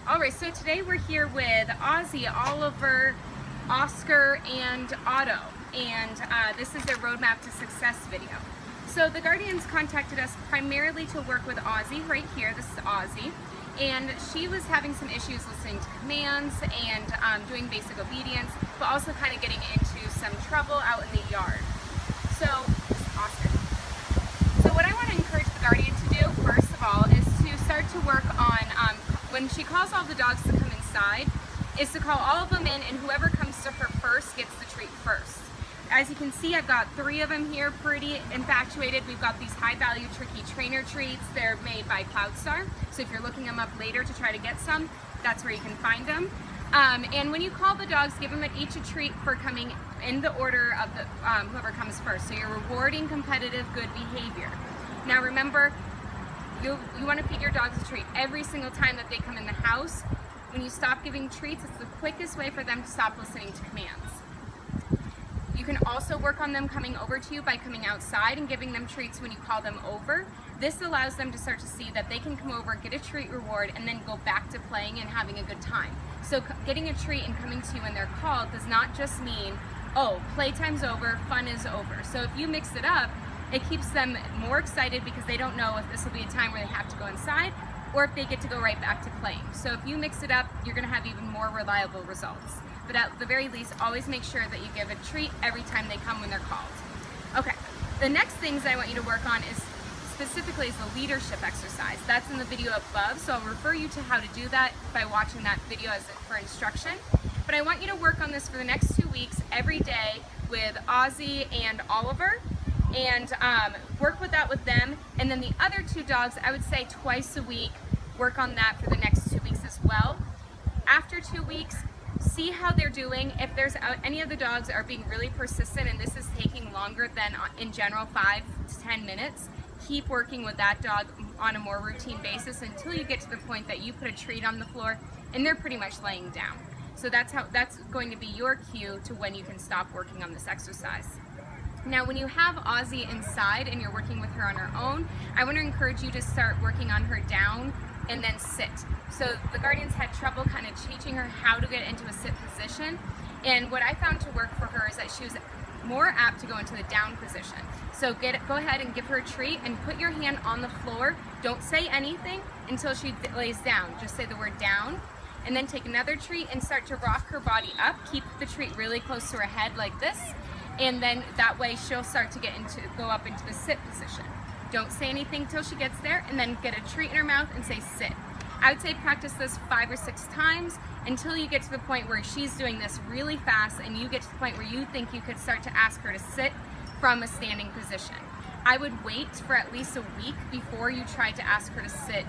Alright, so today we're here with Ozzy, Oliver, Oscar, and Otto, and this is their Roadmap to Success video. So the Guardians contacted us primarily to work with Ozzy, right here, this is Ozzy, and she was having some issues listening to commands and doing basic obedience, but also kind of getting into some trouble out in the yard. So, this is Oscar. So what I want to encourage the Guardian to do, first of all, is to start to work on when she calls all the dogs to come inside, is to call all of them in, and whoever comes to her first gets the treat first. As you can see, I've got 3 of them here, pretty infatuated. We've got these high-value Tricky Trainer treats. They're made by Cloudstar, so if you're looking them up later to try to get some, that's where you can find them. And when you call the dogs, give them each a treat for coming in the order of the whoever comes first. So you're rewarding competitive good behavior. Now remember, you want to feed your dogs a treat every single time that they come in the house. When you stop giving treats, it's the quickest way for them to stop listening to commands. You can also work on them coming over to you by coming outside and giving them treats when you call them over. This allows them to start to see that they can come over, get a treat reward, and then go back to playing and having a good time. So getting a treat and coming to you when they're called does not just mean, oh, playtime's over, fun is over. So if you mix it up, it keeps them more excited because they don't know if this will be a time where they have to go inside or if they get to go right back to playing. So if you mix it up, you're going to have even more reliable results. But at the very least, always make sure that you give a treat every time they come when they're called. Okay, the next things I want you to work on is specifically is the leadership exercise. That's in the video above, so I'll refer you to how to do that by watching that video for instruction. But I want you to work on this for the next 2 weeks every day with Ozzy and Oliver, and work with that with them. And then the other 2 dogs, I would say twice a week, work on that for the next 2 weeks as well. After 2 weeks, see how they're doing. If there's any of the dogs are being really persistent and this is taking longer than in general 5 to 10 minutes, keep working with that dog on a more routine basis until you get to the point that you put a treat on the floor and they're pretty much laying down. So that's going to be your cue to when you can stop working on this exercise. Now when you have Ozzy inside and you're working with her on her own, I want to encourage you to start working on her down and then sit. So the Guardians had trouble kind of teaching her how to get into a sit position, and what I found to work for her is that she was more apt to go into the down position. So go ahead and give her a treat and put your hand on the floor. Don't say anything until she lays down. Just say the word down, and then take another treat and start to rock her body up. Keep the treat really close to her head like this, and then that way she'll start to go up into the sit position. Don't say anything till she gets there, and then get a treat in her mouth and say sit. I would say practice this 5 or 6 times until you get to the point where she's doing this really fast and you get to the point where you think you could start to ask her to sit from a standing position. I would wait for at least a week before you try to ask her to sit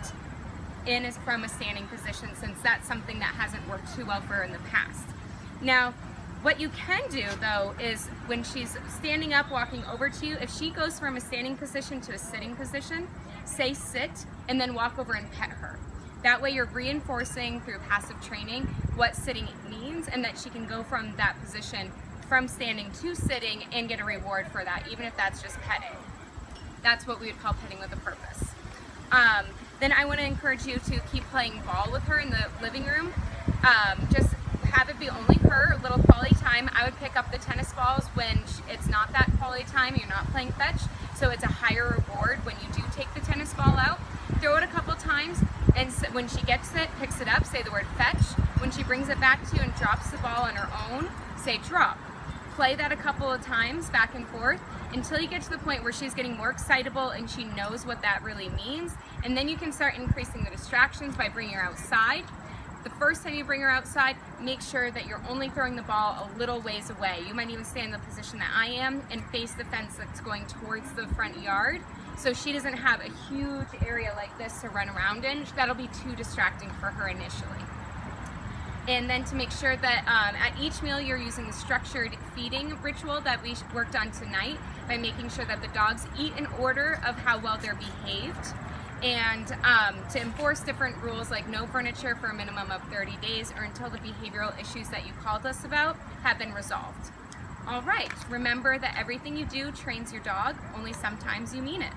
from a standing position, since that's something that hasn't worked too well for her in the past. Now, what you can do though is when she's standing up, walking over to you, if she goes from a standing position to a sitting position, say sit and then walk over and pet her. That way you're reinforcing through passive training what sitting means, and that she can go from that position from standing to sitting and get a reward for that, even if that's just petting. That's what we would call petting with a purpose. Then I want to encourage you to keep playing ball with her in the living room. Just have it be only her, a little quality time. I would pick up the tennis balls when it's not that quality time, you're not playing fetch, so it's a higher reward when you do take the tennis ball out. Throw it a couple times, and when she gets it, picks it up, say the word fetch. When she brings it back to you and drops the ball on her own, say drop. Play that a couple of times back and forth until you get to the point where she's getting more excitable and she knows what that really means, and then you can start increasing the distractions by bringing her outside. The first time you bring her outside, make sure that you're only throwing the ball a little ways away. You might even stay in the position that I am and face the fence that's going towards the front yard, so she doesn't have a huge area like this to run around in. That'll be too distracting for her initially. And then to make sure that at each meal you're using the structured feeding ritual that we worked on tonight, by making sure that the dogs eat in order of how well they're behaved, and to enforce different rules like no furniture for a minimum of 30 days or until the behavioral issues that you called us about have been resolved. All right, remember that everything you do trains your dog, only sometimes you mean it.